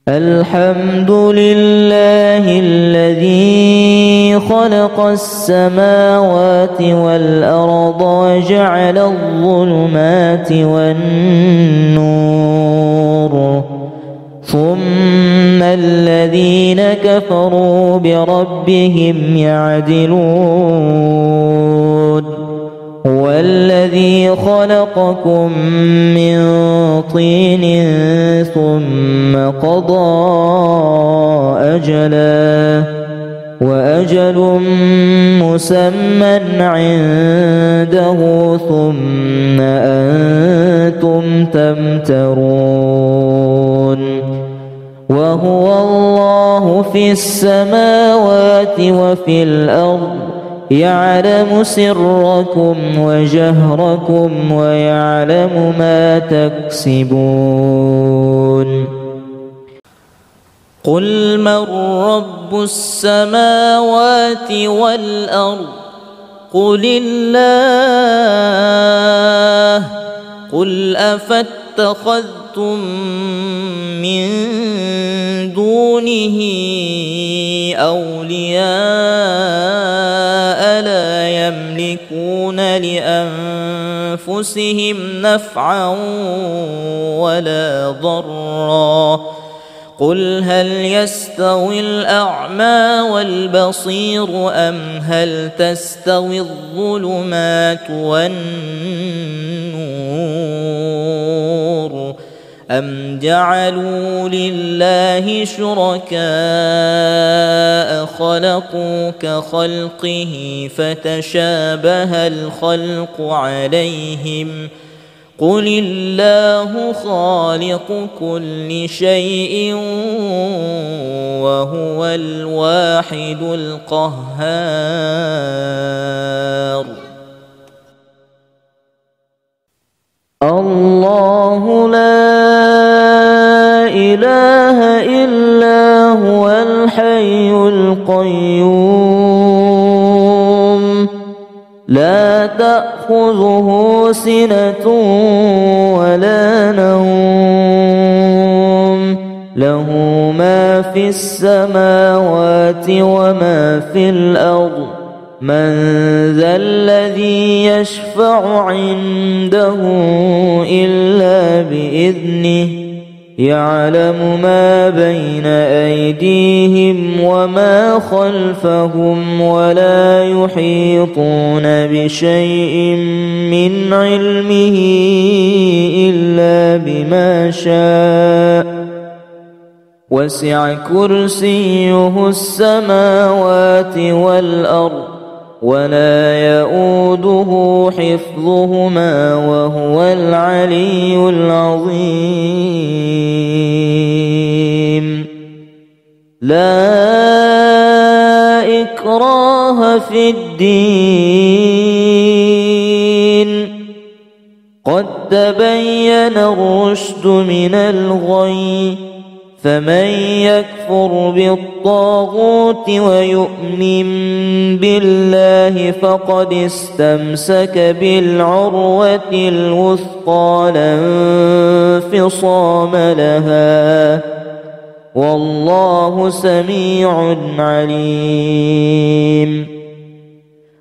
الحمد لله الذي خلق السماوات والأرض وجعل الظلمات والنور ثم الذين كفروا بربهم يعدلون هو الذي خلقكم من طين ثم قضى أجلا وأجل مسمى عنده ثم أنتم تمترون وهو الله في السماوات وفي الأرض يعلم سركم وجهركم ويعلم ما تكسبون. قل من رب السماوات والأرض قل الله قل أفاتخذتم من دونه أولياء لا يملكون لأنفسهم نفعا ولا ضرا قل هل يستوي الأعمى والبصير أم هل تستوي الظلمات والنور أم جعلوا لله شركاء خلقوا كخلقه فتشابه الخلق عليهم قل الله خالق كل شيء وهو الواحد القهار. الله لا إله إلا هو الحي القيوم لا تأخذه سنة ولا نوم له ما في السماوات وما في الأرض من ذا الذي يشفع عنده إلا بإذنه يعلم ما بين أيديهم وما خلفهم ولا يحيطون بشيء من علمه إلا بما شاء وسع كرسيه السماوات والأرض ولا يؤوده حفظهما وهو العلي العظيم لا إكراه في الدين قد تبين الرشد من الغي فمن يكفر بالطاغوت ويؤمن بالله فقد استمسك بالعروة الوثقى لا انفصام لها والله سميع عليم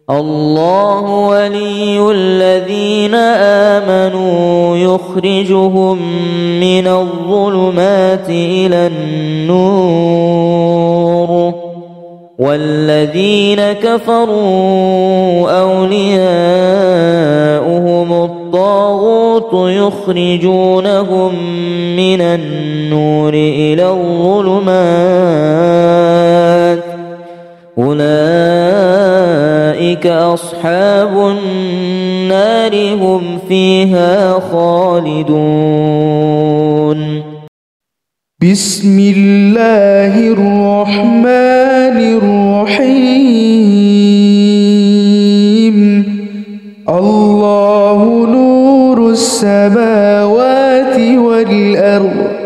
الله ولي الذين آمنوا يخرجهم من الظلمات إلى النور والذين كفروا أولياؤهم الطاغوت يخرجونهم من النور إلى الظلمات أولئك أصحاب النار هم فيها خالدون بسم الله الرحمن الرحيم الله نور السماوات والأرض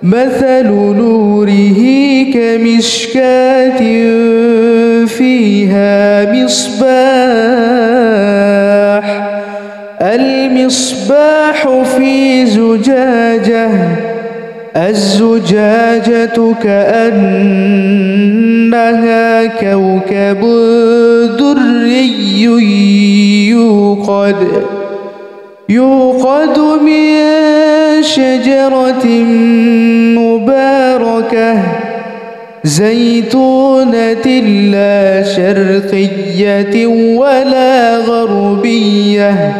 مثل نوره كمشكاة فيها مصباح المصباح في زجاجة الزجاجة كأنها كوكب دري يوقد من شجرة مباركة زيتونة لا شرقية ولا غربية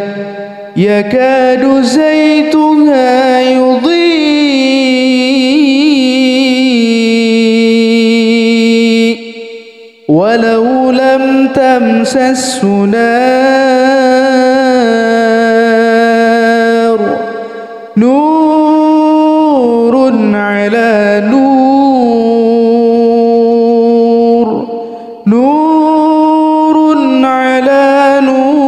يكاد زيتها يضيء ولو لم تمسسه نار نور على نور نور على نور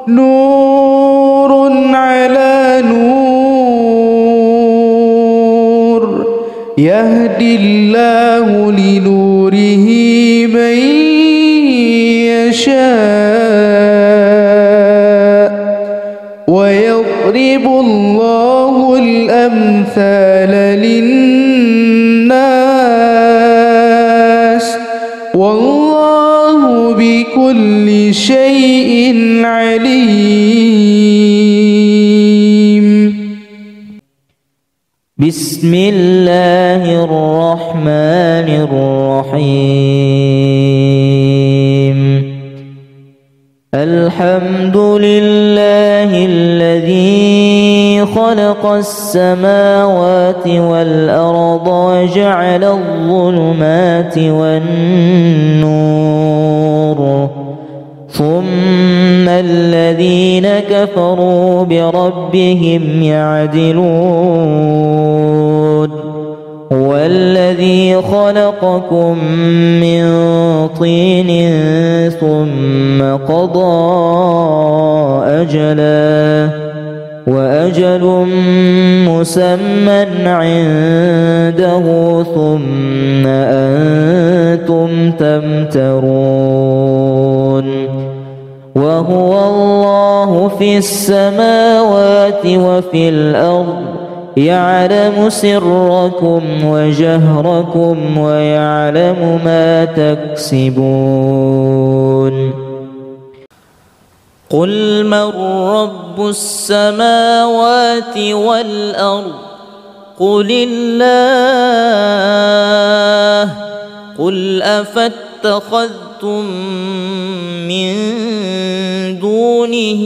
نور على نور يهدي الله لنوره من يشاء ويضرب الله الأمثال للناس والله بكل شيء عليم بسم الله الرحمن الرحيم الحمد لله الذي خلق السماوات والأرض وجعل الظلمات والنور ثم الذين كفروا بربهم يعدلون هو الذي خلقكم من طين ثم قضى أجلا وأجل مسمى عنده ثم أنتم لعلكم تمترون وهو الله في السماوات وفي الأرض يعلم سركم وجهركم ويعلم ما تكسبون قل من رب السماوات والأرض قل الله قل أفاتخذتم من دونه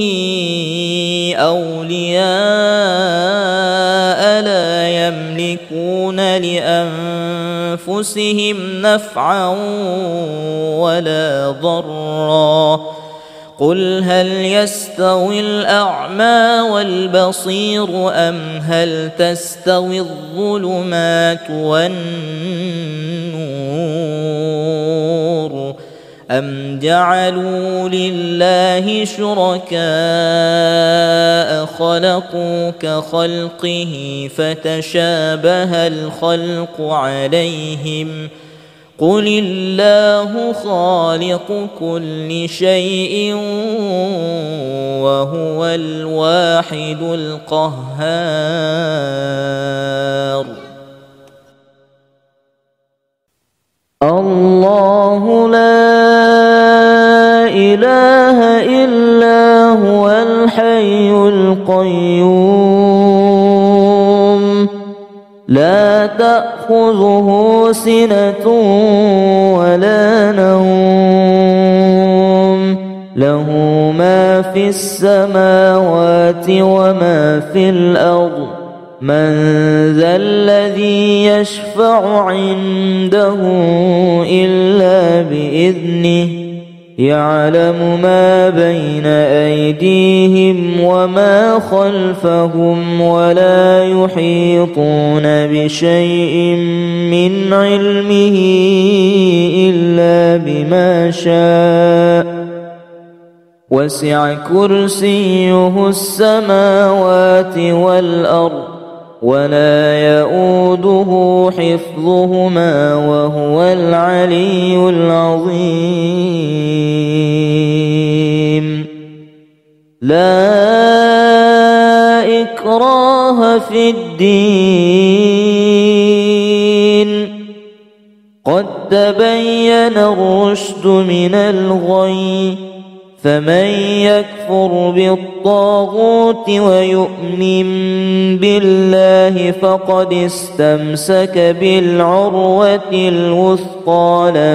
أولياء لا يملكون لأنفسهم نفعا ولا ضرا قل هل يستوي الأعمى والبصير أم هل تستوي الظلمات والنور أم جعلوا لله شركاء خلقوا كخلقه فتشابه الخلق عليهم قل الله خالق كل شيء وهو الواحد القهار الله لا إله إلا هو الحي القيوم لا تأخذه سنة ولا نوم له ما في السماوات وما في الأرض من ذا الذي يشفع عنده إلا بإذنه يعلم ما بين أيديهم وما خلفهم ولا يحيطون بشيء من علمه إلا بما شاء وسع كرسيه السماوات والأرض ولا يؤوده حفظهما وهو العلي العظيم لا إكراه في الدين قد تبين الرشد من الغي فمن يكفر بالطاغوت ويؤمن بالله فقد استمسك بالعروة الوثقى لا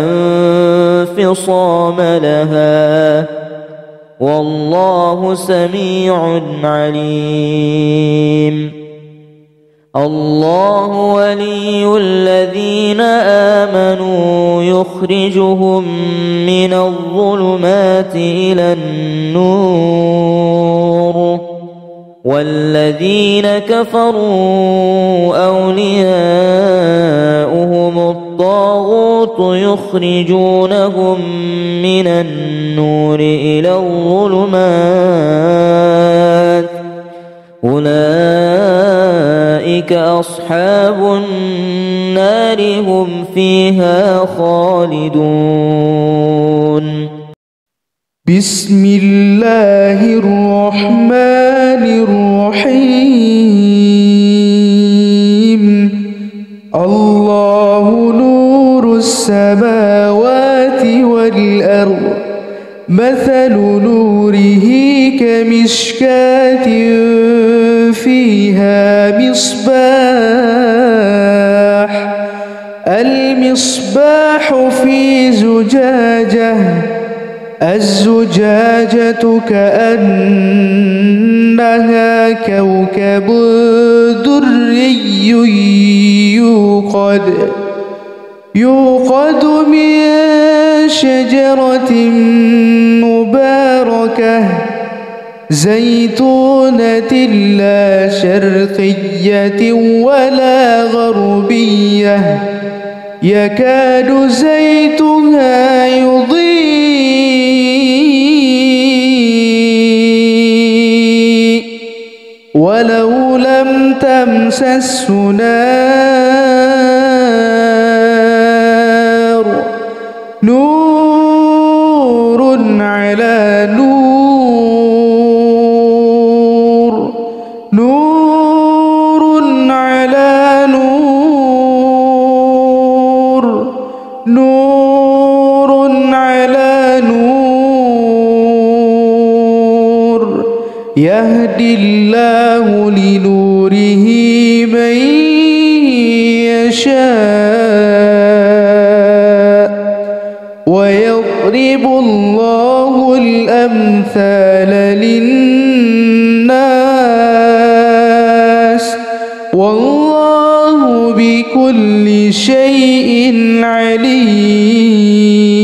انفصام لها والله سميع عليم الله ولي الذين آمنوا يخرجهم من الظلمات إلى النور والذين كفروا أولياؤهم الطاغوت يخرجونهم من النور إلى الظلمات أولئك أصحاب النار هم فيها خالدون بسم الله الرحمن الرحيم الله نور السماوات والأرض مثل نوره كمشكاة فيها مصباح المصباح في زجاجة الزجاجة كأنها كوكب دري يوقد من شجرة مباركة زيتونة لا شرقية ولا غربية يكاد زيتها يضيء ولو لم تمسسه نار نور على نور، نور على نور، نور على نور، يهدي الله لنوره من يشاء، ويضرب الله الأمثال للناس، والله بكل شيء عليم.